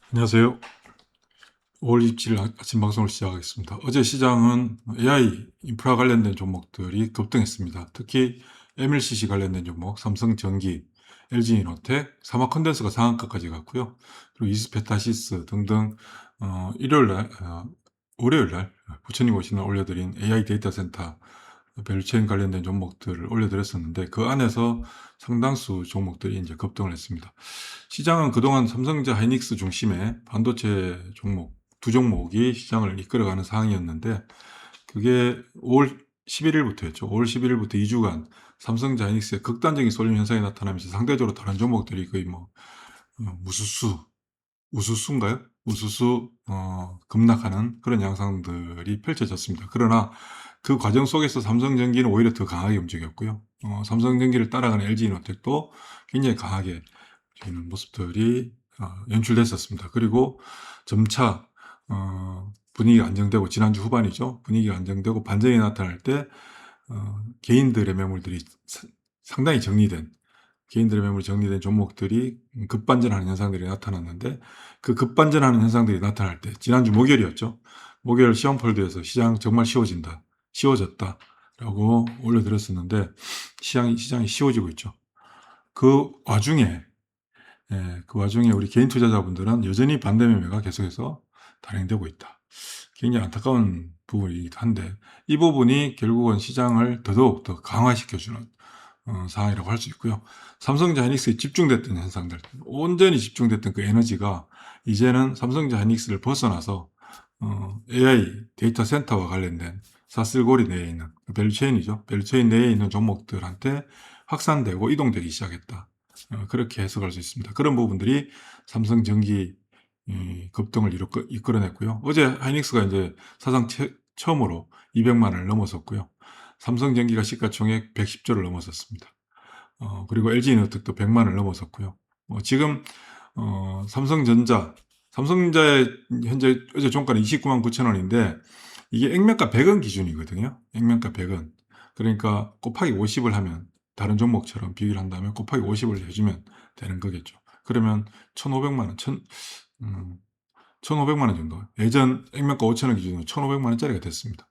안녕하세요. 5월 27일 아침 방송을 시작하겠습니다. 어제 시장은 AI 인프라 관련된 종목들이 급등했습니다. 특히 MLCC 관련된 종목, 삼성전기, LG이노텍, 사마컨덴스가 상한가까지 갔고요. 그리고 이스페타시스 등등 일요일날, 월요일날 부처님 오신 날 올려드린 AI 데이터 센터 밸류체인 관련된 종목들을 올려드렸었는데 그 안에서 상당수 종목들이 이제 급등을 했습니다. 시장은 그동안 삼성전자 하이닉스 중심의 반도체 종목 두 종목이 시장을 이끌어가는 상황이었는데 그게 5월 11일부터였죠. 5월 11일부터 2주간 삼성전자 하이닉스의 극단적인 쏠림 현상이 나타나면서 상대적으로 다른 종목들이 거의 뭐 우수수인가요? 우수수 급락하는 그런 양상들이 펼쳐졌습니다. 그러나 그 과정 속에서 삼성전기는 오히려 더 강하게 움직였고요. 삼성전기를 따라가는 LG이노텍도 굉장히 강하게 되는 모습들이 연출됐었습니다. 그리고 점차 분위기가 안정되고 지난주 후반이죠. 분위기가 안정되고 반전이 나타날 때 개인들의 매물들이 상당히 정리된 개인들의 매물이 정리된 종목들이 급반전하는 현상들이 나타났는데 그 급반전하는 현상들이 나타날 때 지난주 목요일이었죠. 목요일 시황폴드에서 시장 정말 쉬워졌다라고 올려드렸었는데 시장이 쉬워지고 있죠. 그 와중에 우리 개인 투자자분들은 여전히 반대 매매가 계속해서 단행되고 있다. 굉장히 안타까운 부분이기도 한데 이 부분이 결국은 시장을 더더욱 더 강화시켜주는 상황이라고 할 수 있고요. 삼성전자 하이닉스에 집중됐던 현상들, 온전히 집중됐던 그 에너지가 이제는 삼성전자 하이닉스를 벗어나서 AI 데이터 센터와 관련된 사슬고리 내에 있는 밸류체인이죠. 밸류체인 내에 있는 종목들한테 확산되고 이동되기 시작했다. 그렇게 해석할 수 있습니다. 그런 부분들이 삼성전기 급등을 이끌어냈고요. 어제 하이닉스가 이제 사상 처음으로 200만 원을 넘어섰고요. 삼성전기가 시가총액 110조를 넘어섰습니다. 그리고 LG이노텍도 100만 원을 넘어섰고요. 지금 삼성전자의 현재 어제 종가는 29만 9천 원인데 이게 액면가 100원 기준이거든요. 액면가 100원. 그러니까 곱하기 50을 하면 다른 종목처럼 비교를 한다면 곱하기 50을 해주면 되는 거겠죠. 그러면 1,500만 원, 1,500만 원 정도. 예전 액면가 5천 원 기준으로 1,500만 원짜리가 됐습니다.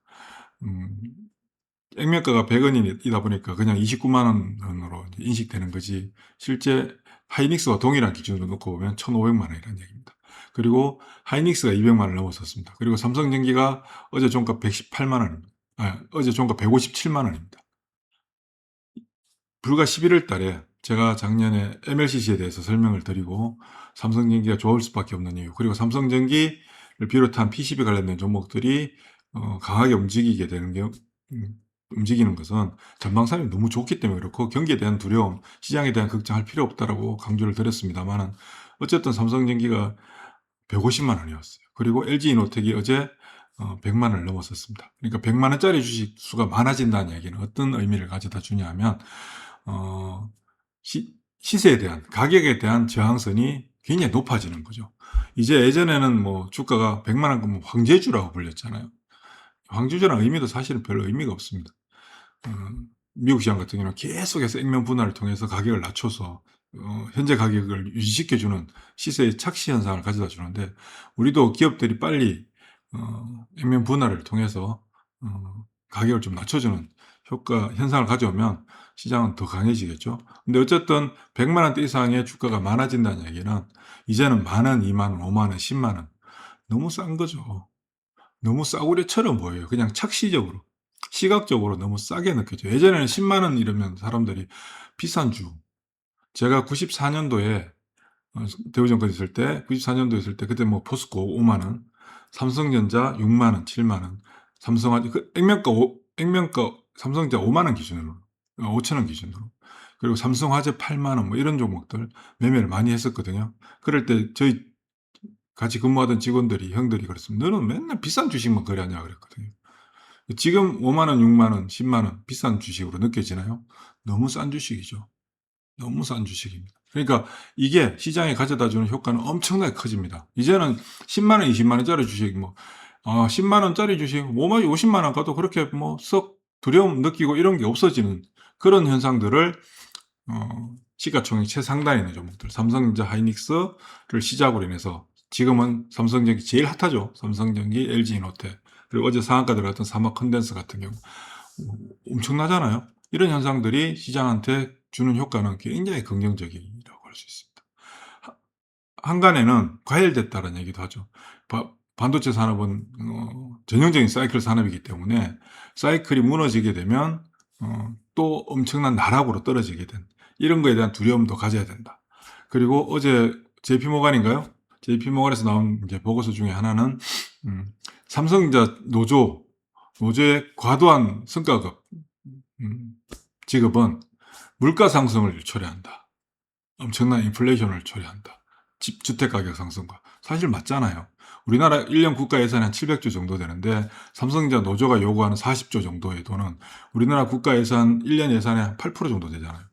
액면가가 100원이다 보니까 그냥 29만 원으로 인식되는 거지 실제 하이닉스와 동일한 기준으로 놓고 보면 1,500만 원이라는 얘기입니다. 그리고 하이닉스가 200만 원을 넘어섰습니다. 그리고 삼성전기가 어제 종가 118만 원입니다. 어제 종가 157만 원입니다. 불과 11월 달에 제가 작년에 MLCC에 대해서 설명을 드리고 삼성전기가 좋을 수밖에 없는 이유, 그리고 삼성전기를 비롯한 PCB 관련된 종목들이 강하게 움직이게 되는 게 움직이는 것은 전망상이 너무 좋기 때문에 그렇고 경기에 대한 두려움, 시장에 대한 걱정할 필요 없다라고 강조를 드렸습니다만은 어쨌든 삼성전기가 150만 원이었어요. 그리고 LG이노텍이 어제 100만 원을 넘었었습니다. 그러니까 100만 원짜리 주식 수가 많아진다는 얘기는 어떤 의미를 가져다 주냐 하면 시세에 대한, 가격에 대한 저항선이 굉장히 높아지는 거죠. 이제 예전에는 뭐 주가가 100만 원 그러면 황제주라고 불렸잖아요. 황제주라는 의미도 사실은 별로 의미가 없습니다. 미국 시장 같은 경우는 계속해서 액면 분할을 통해서 가격을 낮춰서 현재 가격을 유지시켜주는 시세의 착시 현상을 가져다 주는데 우리도 기업들이 빨리 액면 분할을 통해서 가격을 좀 낮춰주는 현상을 가져오면 시장은 더 강해지겠죠. 근데 어쨌든 100만 원대 이상의 주가가 많아진다는 얘기는 이제는 만 원, 2만 원, 5만 원, 10만 원 너무 싼 거죠. 너무 싸구려처럼 보여요. 그냥 착시적으로. 시각적으로 너무 싸게 느껴져요. 예전에는 10만 원 이러면 사람들이 비싼 주. 제가 94년도에 대우증권 있을 때, 94년도에 있을 때 그때 뭐 포스코 5만 원, 삼성전자 6만 원, 7만 원, 삼성화재 액면가 삼성전자 5만 원 기준으로, 5천 원 기준으로. 그리고 삼성화재 8만 원 뭐 이런 종목들 매매를 많이 했었거든요. 그럴 때 저희 같이 근무하던 직원들이 형들이 그랬습니다. 너는 맨날 비싼 주식만 거래하냐 그랬거든요. 지금 5만 원, 6만 원, 10만 원 비싼 주식으로 느껴지나요? 너무 싼 주식이죠. 너무 싼 주식입니다. 그러니까 이게 시장에 가져다 주는 효과는 엄청나게 커집니다. 이제는 10만 원, 20만 원짜리 주식 10만 원짜리 주식 50만 원 가도 그렇게 뭐 썩 두려움 느끼고 이런 게 없어지는 그런 현상들을 시가총액 최상단에 있는 종목들, 삼성전자 하이닉스를 시작으로 인해서 지금은 삼성전기 제일 핫하죠. 삼성전기, LG이노텍. 그리고 어제 상한가 들어갔던 삼화컨덴스 같은 경우 엄청나잖아요. 이런 현상들이 시장한테 주는 효과는 굉장히 긍정적이라고 할 수 있습니다. 한간에는 과열됐다는 얘기도 하죠. 반도체 산업은 전형적인 사이클 산업이기 때문에 사이클이 무너지게 되면 또 엄청난 나락으로 떨어지게 된, 이런 거에 대한 두려움도 가져야 된다. 그리고 어제 JP모간인가요? JP모간에서 나온 이제 보고서 중에 하나는 삼성전자 노조의 과도한 성과급 지급은 물가 상승을 초래한다. 엄청난 인플레이션을 초래한다. 주택가격 상승과. 사실 맞잖아요. 우리나라 1년 국가 예산이 한 700조 정도 되는데 삼성전자 노조가 요구하는 40조 정도의 돈은 우리나라 국가 예산 1년 예산의 한 8% 정도 되잖아요.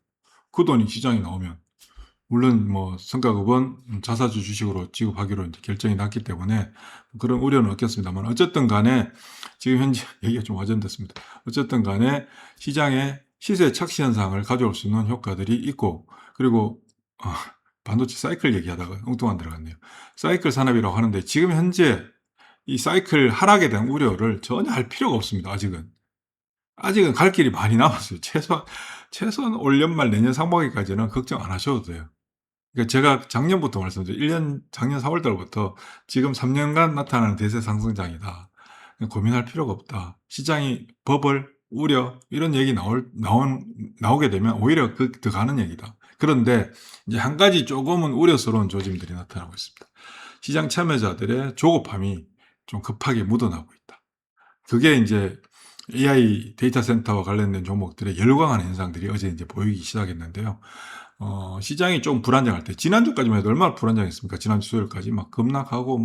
그 돈이 시장에 나오면, 물론 뭐 성과급은 자사주 주식으로 지급하기로 이제 결정이 났기 때문에 그런 우려는 없겠습니다만, 어쨌든 간에 지금 현재 얘기가 좀 와전됐습니다. 어쨌든 간에 시장에 시세 착시 현상을 가져올 수 있는 효과들이 있고, 그리고 반도체 사이클 얘기하다가 엉뚱한 들어갔네요. 사이클 산업이라고 하는데 지금 현재 이 사이클 하락에 대한 우려를 전혀 할 필요가 없습니다. 아직은 갈 길이 많이 남았어요. 최소한 올 연말 내년 상반기까지는 걱정 안 하셔도 돼요. 그러니까 제가 작년부터 말씀드린 작년 4월 달부터 지금 3년간 나타나는 대세 상승장이다. 고민할 필요가 없다. 시장이 버블, 우려 이런 얘기 나오게 되면 오히려 더 가는 얘기다. 그런데 이제 한 가지 조금은 우려스러운 조짐들이 나타나고 있습니다. 시장 참여자들의 조급함이 좀 급하게 묻어나고 있다. 그게 이제 AI 데이터 센터와 관련된 종목들의 열광하는 현상들이 어제 이제 보이기 시작했는데요. 시장이 좀 불안정할 때, 지난주까지만 해도 얼마나 불안정했습니까? 지난주 수요일까지 막 급락하고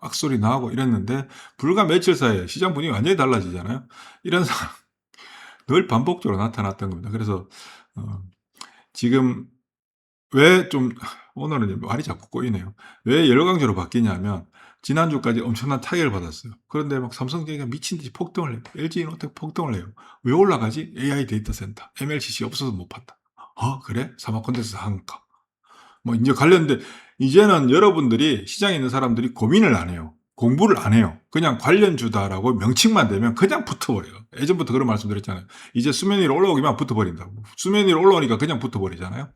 악소리 나고 이랬는데 불과 며칠 사이에 시장 분위기 완전히 달라지잖아요. 이런 상황 늘 반복적으로 나타났던 겁니다. 그래서 지금 왜 좀 오늘은 말이 자꾸 꼬이네요. 왜 열강주로 바뀌냐면 지난주까지 엄청난 타격을 받았어요. 그런데 막 삼성전기가 미친 듯이 폭등을 해요. LG이노텍 폭등을 해요. 왜 올라가지? AI 데이터 센터, MLCC 없어서 못 판다. 그래? 사모컨덴스 한가. 뭐 이제 관련된, 이제는 여러분들이 시장에 있는 사람들이 고민을 안 해요. 공부를 안 해요. 그냥 관련주다라고 명칭만 되면 그냥 붙어버려요. 예전부터 그런 말씀 드렸잖아요. 이제 수면 위로 올라오기만 붙어버린다고. 수면 위로 올라오니까 그냥 붙어버리잖아요.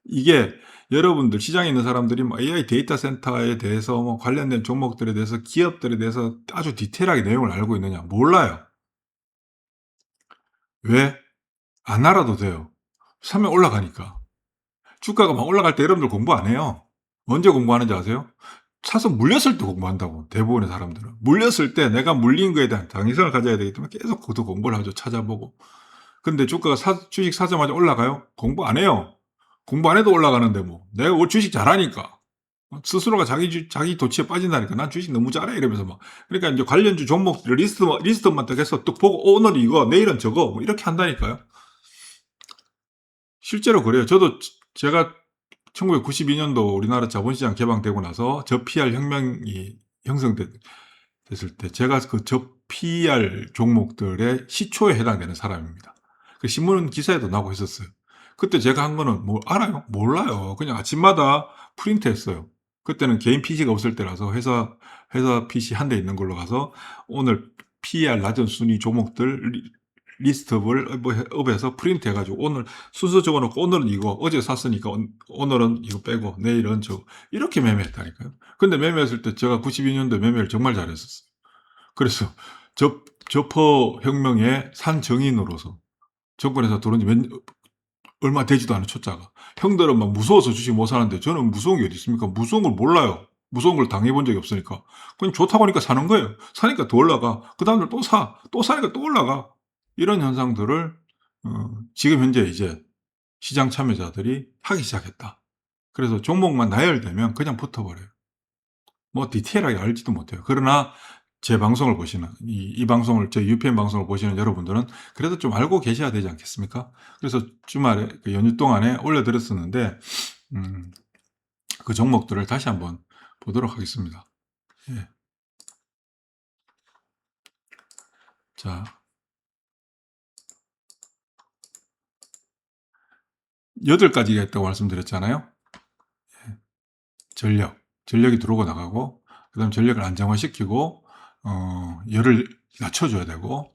이게 여러분들 시장에 있는 사람들이 뭐 AI 데이터 센터에 대해서 뭐 관련된 종목들에 대해서 기업들에 대해서 아주 디테일하게 내용을 알고 있느냐? 몰라요. 왜? 안 알아도 돼요. 사면 올라가니까. 주가가 막 올라갈 때 여러분들 공부 안 해요. 언제 공부하는지 아세요? 사서 물렸을 때 공부한다고, 대부분의 사람들은. 물렸을 때 내가 물린 거에 대한 당위성을 가져야 되기 때문에 계속 그것도 공부를 하죠. 찾아보고. 근데 주가가 주식 사자마자 올라가요? 공부 안 해요. 공부 안 해도 올라가는데 뭐. 내가 주식 잘하니까. 스스로가 자기 도취에 빠진다니까. 난 주식 너무 잘해. 이러면서 막. 그러니까 이제 관련주 종목들 리스트만 딱 해서 또 보고, 오늘 이거, 내일은 저거. 뭐 이렇게 한다니까요. 실제로 그래요. 제가 1992년도 우리나라 자본시장 개방되고 나서 저PR 혁명이 됐을 때 제가 그 저PR 종목들의 시초에 해당되는 사람입니다. 그 신문 기사에도 나오고 했었어요. 그때 제가 한 거는 뭐 알아요? 몰라요. 그냥 아침마다 프린트했어요. 그때는 개인 PC가 없을 때라서 회사 PC 한 대 있는 걸로 가서 오늘 PER 낮은 순위 종목들 리스트업을 업해서 프린트 해가지고 오늘 순서 적어놓고 오늘은 이거 어제 샀으니까 오늘은 이거 빼고 내일은 저 이렇게 매매했다니까요. 근데 매매했을 때 제가 92년도 매매를 정말 잘했었어요. 그래서 저퍼 혁명의 산정인으로서 정권에서 들어온 지 얼마 되지도 않은 초짜가, 형들은 막 무서워서 주식 못 사는데 저는 무서운 게 어디 있습니까? 무서운 걸 몰라요. 무서운 걸 당해본 적이 없으니까. 그냥 좋다고 하니까 사는 거예요. 사니까 더 올라가. 그 다음날 또 사. 또 사니까 또 올라가. 이런 현상들을 지금 현재 이제 시장 참여자들이 하기 시작했다. 그래서 종목만 나열되면 그냥 붙어버려요. 뭐 디테일하게 알지도 못해요. 그러나 제 방송을 보시는 이 방송을, 제 UPN 방송을 보시는 여러분들은 그래도 좀 알고 계셔야 되지 않겠습니까? 그래서 주말에 그 연휴 동안에 올려드렸었는데 그 종목들을 다시 한번 보도록 하겠습니다. 예. 자, 8가지가 있다고 말씀드렸잖아요. 예. 전력, 전력이 들어오고 나가고, 그다음 전력을 안정화시키고 열을 낮춰줘야 되고,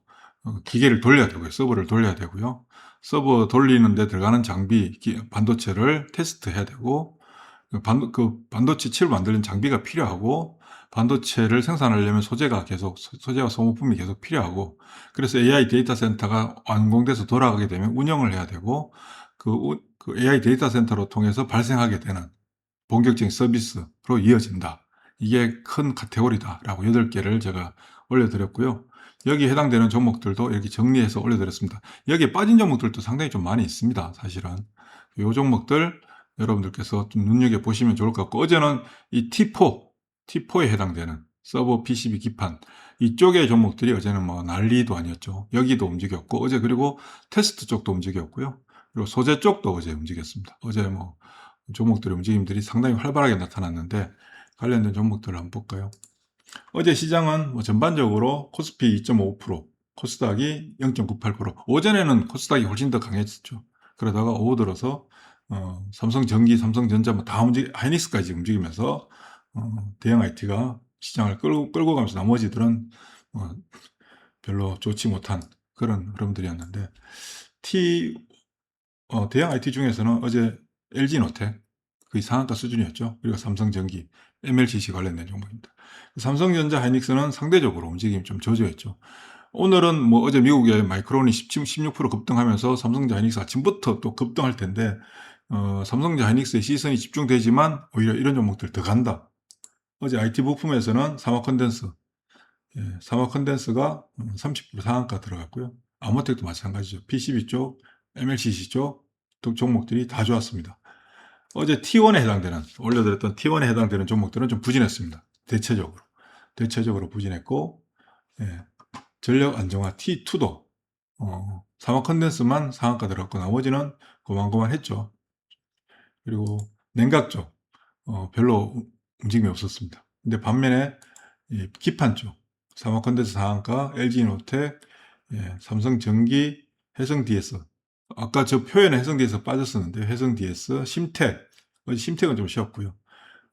기계를 돌려야 되고요. 서버를 돌려야 되고요. 서버 돌리는 데 들어가는 장비, 반도체를 테스트해야 되고, 반도체 칩을 만드는 장비가 필요하고, 반도체를 생산하려면 소재와 소모품이 계속 필요하고, 그래서 AI 데이터 센터가 완공돼서 돌아가게 되면 운영을 해야 되고, 그 AI 데이터 센터로 통해서 발생하게 되는 본격적인 서비스로 이어진다. 이게 큰 카테고리다라고 8개를 제가 올려드렸고요. 여기에 해당되는 종목들도 이렇게 정리해서 올려드렸습니다. 여기에 빠진 종목들도 상당히 좀 많이 있습니다. 사실은. 이 종목들 여러분들께서 좀 눈여겨보시면 좋을 것 같고, 어제는 이 T4에 해당되는 서버 PCB 기판, 이쪽의 종목들이 어제는 뭐 난리도 아니었죠. 여기도 움직였고, 어제 그리고 테스트 쪽도 움직였고요. 그리고 소재 쪽도 어제 움직였습니다. 어제 뭐 종목들의 움직임들이 상당히 활발하게 나타났는데, 관련된 종목들을 한번 볼까요? 어제 시장은 뭐 전반적으로 코스피 2.5%, 코스닥이 0.98%, 오전에는 코스닥이 훨씬 더 강했었죠. 그러다가 오후 들어서 삼성전기, 삼성전자 뭐 다 하이닉스까지 움직이면서 대형 IT가 시장을 끌고 가면서 나머지들은 별로 좋지 못한 그런 흐름들이었는데, 대형 IT 중에서는 어제 LG노텍 거의 상한가 수준이었죠. 그리고 삼성전기, MLCC 관련된 종목입니다. 삼성전자, 하이닉스는 상대적으로 움직임이 좀 저조했죠. 오늘은 뭐 어제 미국의 마이크론이 16% 급등하면서 삼성전자, 하이닉스 아침부터 또 급등할 텐데, 삼성전자, 하이닉스의 시선이 집중되지만 오히려 이런 종목들 더 간다. 어제 IT 부품에서는 사마컨덴스가 30% 상한가 들어갔고요. 아모텍도 마찬가지죠. PCB 쪽, MLCC 쪽 종목들이 다 좋았습니다. 어제 T1에 해당되는, 올려드렸던 T1에 해당되는 종목들은 좀 부진했습니다. 대체적으로 부진했고, 전력 안정화 T2도 사마컨덴스만 상한가 들어갔고 나머지는 고만고만했죠. 그리고 냉각 쪽 별로 움직임이 없었습니다. 근데 반면에 기판 쪽 사마컨덴스 상한가, LG노텍, 삼성전기, 해성DS, 아까 저 표현에 해성DS 빠졌었는데 해성DS, 심택은 좀 쉬었고요.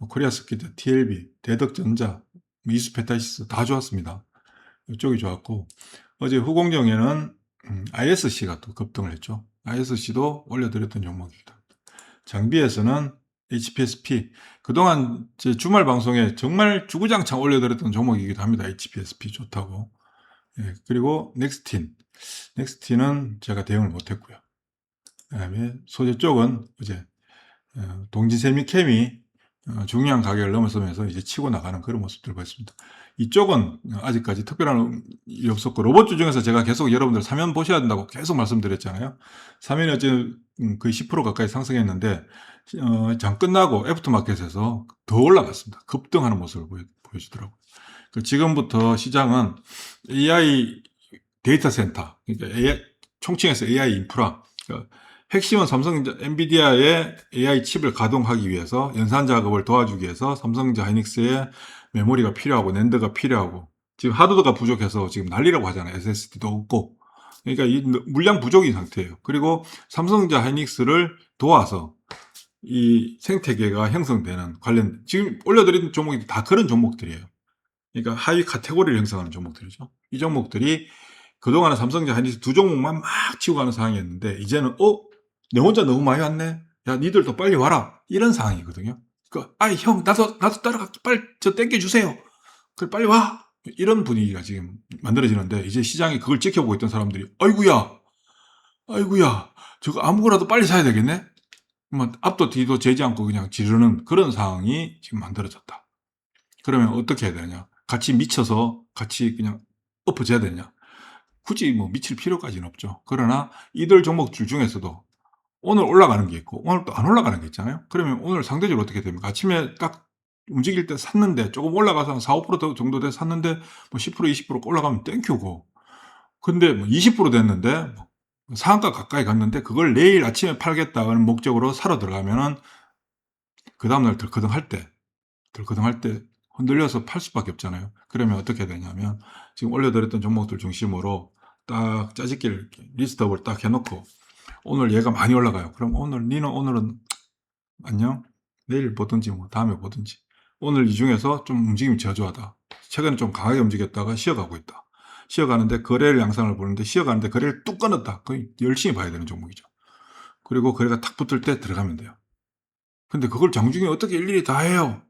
코리아스키드, TLB, 대덕전자, 이수페타시스 다 좋았습니다. 이쪽이 좋았고, 어제 후공정에는 ISC가 또 급등을 했죠. ISC도 올려드렸던 종목입니다. 장비에서는 HPSP, 그동안 제 주말 방송에 정말 주구장창 올려드렸던 종목이기도 합니다. HPSP 좋다고. 그리고 넥스틴은 제가 대응을 못했고요. 그다음에 소재 쪽은 어제 동진세미캠이 중요한 가격을 넘어서면서 이제 치고 나가는 그런 모습들을 보였습니다. 이쪽은 아직까지 특별한 일이 없었고, 로봇주 중에서 제가 계속 여러분들 사면 보셔야 된다고 계속 말씀드렸잖아요. 사면이 어제 거의 10% 가까이 상승했는데, 장 끝나고 애프터마켓에서 더 올라갔습니다. 급등하는 모습을 보여주더라고요. 지금부터 시장은 AI 데이터 센터, 그러니까 총칭해서 AI 인프라, 그러니까 핵심은 엔비디아의 AI 칩을 가동하기 위해서 연산 작업을 도와주기 위해서 삼성전자, 하이닉스의 메모리가 필요하고 낸드가 필요하고, 지금 하드가 부족해서 지금 난리라고 하잖아요. SSD도 없고. 그러니까 이 물량 부족인 상태예요. 그리고 삼성전자, 하이닉스를 도와서 이 생태계가 형성되는 관련, 지금 올려드린 종목이 다 그런 종목들이에요. 그러니까 하위 카테고리를 형성하는 종목들이죠. 이 종목들이 그동안은 삼성전자, 하이닉스 두 종목만 막 치고 가는 상황이었는데, 이제는 내 혼자 너무 많이 왔네. 야, 니들도 빨리 와라. 이런 상황이거든요. 형, 나도 따라가. 빨리 저 땡겨주세요. 그래, 빨리 와. 이런 분위기가 지금 만들어지는데, 이제 시장이 그걸 지켜보고 있던 사람들이, 아이구야, 저거 아무거나도 빨리 사야 되겠네? 뭐, 앞도 뒤도 재지 않고 그냥 지르는 그런 상황이 지금 만들어졌다. 그러면 어떻게 해야 되냐? 같이 미쳐서 같이 그냥 엎어져야 되냐? 굳이 뭐 미칠 필요까지는 없죠. 그러나 이들 종목들 중에서도 오늘 올라가는 게 있고 오늘 또 안 올라가는 게 있잖아요. 그러면 오늘 상대적으로 어떻게 됩니까? 아침에 딱 움직일 때 샀는데 조금 올라가서 한 4, 5% 정도 돼서 샀는데 뭐 10%, 20% 올라가면 땡큐고, 근데 뭐 20% 됐는데 뭐 상한가 가까이 갔는데 그걸 내일 아침에 팔겠다는 목적으로 사러 들어가면은 그 다음날 들커덩할 때 흔들려서 팔 수밖에 없잖아요. 그러면 어떻게 되냐면 지금 올려드렸던 종목들 중심으로 딱 짜집기를 리스트업을 딱 해놓고, 오늘 얘가 많이 올라가요. 그럼 니는 오늘은 안녕? 내일 보든지 뭐 다음에 보든지. 오늘 이 중에서 좀 움직임이 저조하다. 최근에 좀 강하게 움직였다가 쉬어가고 있다. 쉬어가는데 거래일 양상을 보는데 쉬어가는데 거래를 뚝 끊었다. 거의 열심히 봐야 되는 종목이죠. 그리고 거래가 탁 붙을 때 들어가면 돼요. 근데 그걸 장중에 어떻게 일일이 다 해요?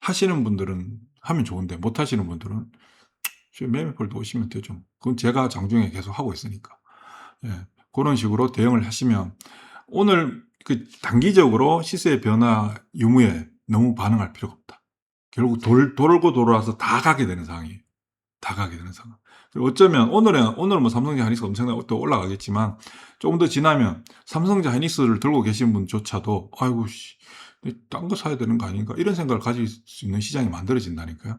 하시는 분들은 하면 좋은데 못 하시는 분들은 저희 매매폴드 오시면 되죠. 그건 제가 장중에 계속 하고 있으니까. 예. 그런 식으로 대응을 하시면 오늘 그 단기적으로 시세의 변화 유무에 너무 반응할 필요가 없다. 결국 돌고 돌아와서 다 가게 되는 상황이에요. 다 가게 되는 상황. 그리고 어쩌면 오늘은 뭐 삼성전자 하이닉스 엄청나게 또 올라가겠지만 조금 더 지나면 삼성전자 하이닉스를 들고 계신 분조차도 아이고 씨, 딴 거 사야 되는 거 아닌가 이런 생각을 가질 수 있는 시장이 만들어진다니까요.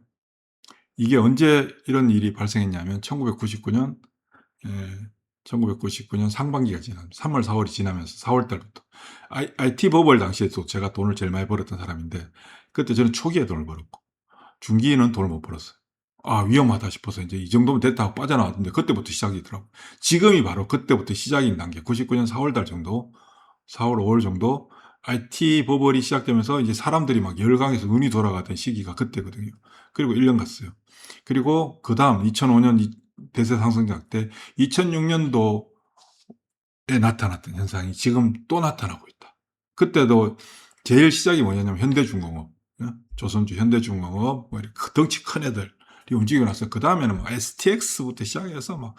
이게 언제 이런 일이 발생했냐면 1999년 1999년 상반기가 지나면 3월, 4월이 지나면서 4월 달부터 IT 버블 당시에도 제가 돈을 제일 많이 벌었던 사람인데 그때 저는 초기에 돈을 벌었고 중기는 돈을 못 벌었어요. 아, 위험하다 싶어서 이제 이 정도면 됐다 하고 빠져나왔는데 그때부터 시작이더라고요. 지금이 바로 그때부터 시작인 단계. 99년 4월 달 정도, 4월, 5월 정도 IT 버블이 시작되면서 이제 사람들이 막 열광해서 눈이 돌아가던 시기가 그때거든요. 그리고 1년 갔어요. 그리고 그다음 2005년 대세 상승장 때 2006년도에 나타났던 현상이 지금 또 나타나고 있다. 그때도 제일 시작이 뭐냐면 현대중공업, 조선주, 현대중공업, 뭐 이렇게 덩치 큰 애들이 움직이고 나서 그 다음에는 뭐 STX부터 시작해서 막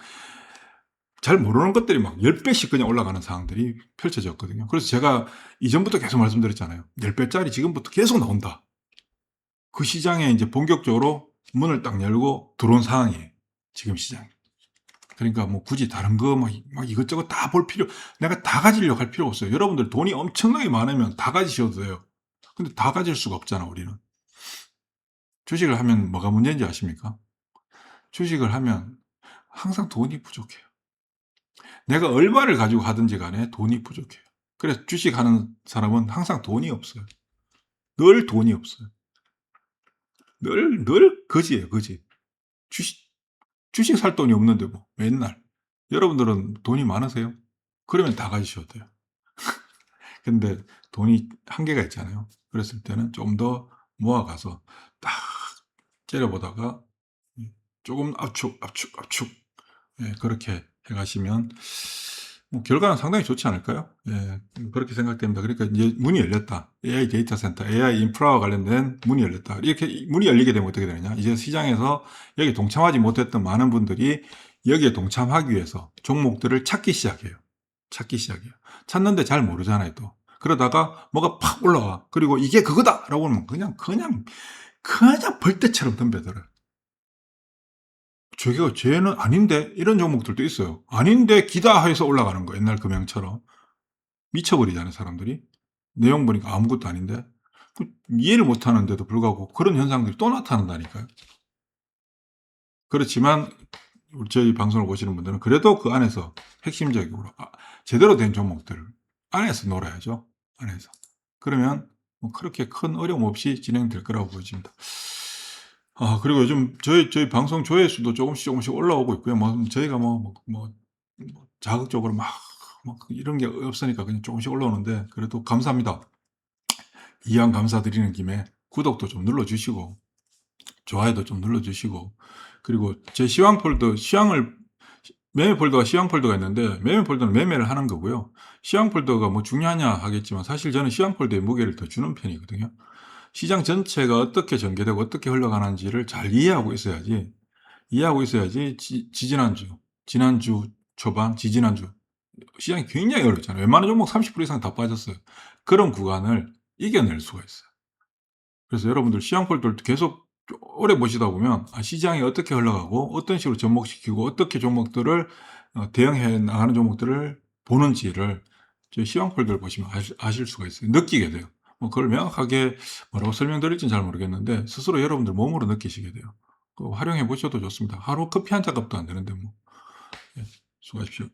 잘 모르는 것들이 막 10배씩 그냥 올라가는 상황들이 펼쳐졌거든요. 그래서 제가 이전부터 계속 말씀드렸잖아요. 10배짜리 지금부터 계속 나온다. 그 시장에 이제 본격적으로 문을 딱 열고 들어온 상황이에요. 지금 시장. 그러니까 뭐 굳이 다른 거 막 이것저것 다 볼 필요, 내가 다 가지려고 할 필요 없어요. 여러분들 돈이 엄청나게 많으면 다 가지셔도 돼요. 근데 다 가질 수가 없잖아, 우리는. 주식을 하면 뭐가 문제인지 아십니까? 주식을 하면 항상 돈이 부족해요. 내가 얼마를 가지고 하든지 간에 돈이 부족해요. 그래서 주식하는 사람은 항상 돈이 없어요. 늘 돈이 없어요. 늘 거지예요, 거지. 주식 살 돈이 없는데 뭐 맨날. 여러분들은 돈이 많으세요? 그러면 다 가지셔도 돼요. 근데 돈이 한계가 있잖아요. 그랬을 때는 좀 더 모아가서 딱 째려보다가 조금 압축 그렇게 해가시면 뭐 결과는 상당히 좋지 않을까요? 그렇게 생각됩니다. 그러니까 이제 문이 열렸다. AI 데이터 센터, AI 인프라와 관련된 문이 열렸다. 이렇게 문이 열리게 되면 어떻게 되느냐? 이제 시장에서 여기 동참하지 못했던 많은 분들이 여기에 동참하기 위해서 종목들을 찾기 시작해요. 찾는데 잘 모르잖아요, 또. 그러다가 뭐가 팍 올라와. 그리고 이게 그거다! 라고 하면 그냥 벌떼처럼 덤벼들어요. 저기가 쟤는 아닌데? 이런 종목들도 있어요. 아닌데 기다 해서 올라가는 거. 옛날 금형처럼. 미쳐버리잖아요, 사람들이. 내용 보니까 아무것도 아닌데. 이해를 못 하는데도 불구하고 그런 현상들이 또 나타난다니까요. 그렇지만 저희 방송을 보시는 분들은 그래도 그 안에서 핵심적으로 제대로 된 종목들 안에서 놀아야죠. 안에서. 그러면 뭐 그렇게 큰 어려움 없이 진행될 거라고 보여집니다. 그리고 요즘 저희 방송 조회수도 조금씩 올라오고 있고요. 뭐 저희가 자극적으로 막 이런 게 없으니까 그냥 조금씩 올라오는데 그래도 감사합니다. 이왕 감사드리는 김에 구독도 좀 눌러주시고 좋아요도 좀 눌러주시고 그리고 제 시황 폴더 매매 폴더가 시황 폴더가 있는데 매매 폴더는 매매를 하는 거고요. 시황 폴더가 뭐 중요하냐 하겠지만 사실 저는 시황 폴더에 무게를 더 주는 편이거든요. 시장 전체가 어떻게 전개되고 어떻게 흘러가는지를 잘 이해하고 있어야지 지난주 초반, 지지난주 시장이 굉장히 어렵잖아요. 웬만한 종목 30% 이상 다 빠졌어요. 그런 구간을 이겨낼 수가 있어요. 그래서 여러분들 시황 폴더를 계속 오래 보시다 보면 시장이 어떻게 흘러가고 어떤 식으로 접목시키고 어떻게 종목들을 대응해 나가는 종목들을 보는지를 저희 시황 폴더를 보시면 아실 수가 있어요. 느끼게 돼요. 뭐 그걸 명확하게 뭐라고 설명드릴지는 잘 모르겠는데 스스로 여러분들 몸으로 느끼시게 돼요. 활용해 보셔도 좋습니다. 하루 커피 한 잔 값도 안 되는데 뭐. 수고하십시오.